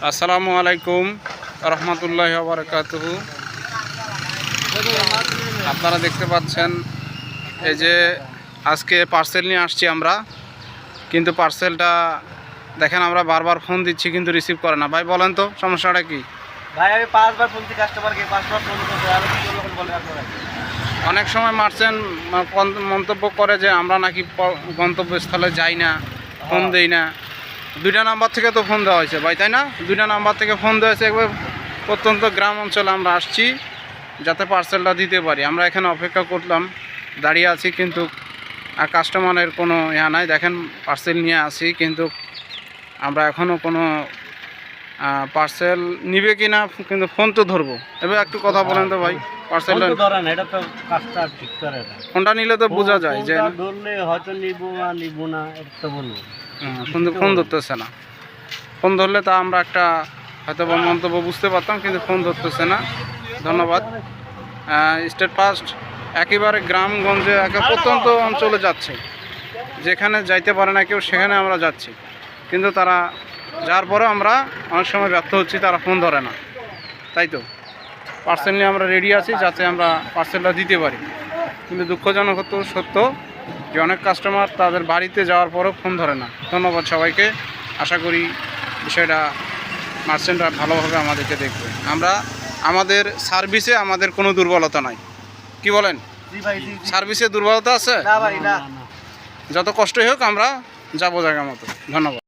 আসসালামু আলাইকুম রহমতুল্লাহি ওয়া বারাকাতুহু। আপনারা দেখতে পাচ্ছেন এই যে আজকে পার্সেল নিয়ে আসছি আমরা, কিন্তু পার্সেলটা দেখেন আমরা বারবার ফোন দিচ্ছি কিন্তু রিসিভ করে না। ভাই বলেন তো সমস্যাটা কি? ভাই আমি 5 বার ফোন দিই কাস্টমারকে, 5 বার ফোন করতে আর কি লোক বলে আপনারা। অনেক সময় মার্চেন্ট মন্তব্য করে যে আমরা নাকি গন্তব্যস্থলে যাই না, ফোন দেই না। দুইটা নাম্বার থেকে তো ফোন দেওয়া হয়েছে ভাই, তাই না? দুইটা নাম্বার থেকে ফোন দেওয়া হয়েছে। একবার প্রত্যন্ত গ্রাম অঞ্চলে আমরা আসছি যাতে পার্সেলটা দিতে পারি। আমরা এখানে অপেক্ষা করলাম, দাঁড়িয়ে আছি, কিন্তু কাস্টমারের কোনো ইয়া নাই। দেখেন পার্সেল নিয়ে আসি, কিন্তু আমরা এখনও কোনো পার্সেল নিবে কি না, কিন্তু ফোন তো ধরবো। এবার একটু কথা বলেন তো ভাই, পার্সেলটা ধরেন এটা তো কাজটা ঠিক করে না। ফোনটা নিলে তো বোঝা যায় যে ধরলে হয়তো নিব না এটা তো বলবো, কিন্তু ফোন ধরতেছে না। ফোন ধরলে তা আমরা একটা হয়তো বা মন্তব্য বুঝতে পারতাম, কিন্তু ফোন ধরতেছে না। ধন্যবাদ। স্টেট ফার্স্ট একেবারে গ্রামগঞ্জে প্রত্যন্ত অঞ্চলে যাচ্ছে, যেখানে যাইতে পারে না কেউ সেখানে আমরা যাচ্ছি, কিন্তু তারা যার পরে আমরা অনেক সময় ব্যর্থ হচ্ছি, তারা ফোন ধরে না। তাই তো পার্সেল নিয়ে আমরা রেডি আছি যাতে আমরা পার্সেলটা দিতে পারি, কিন্তু দুঃখজনক হতো সত্য যে অনেক কাস্টমার তাদের বাড়িতে যাওয়ার পরেও ফোন ধরে না। ধন্যবাদ সবাইকে। আশা করি বিষয়টা মার্চেন্টরা ভালোভাবে আমাদেরকে দেখবে। আমরা আমাদের সার্ভিসে আমাদের কোনো দুর্বলতা নাই। কি বলেন? সার্ভিসে দুর্বলতা আছে? না ভাই না, যত কষ্টই হোক আমরা যাবো জায়গা মতো। ধন্যবাদ।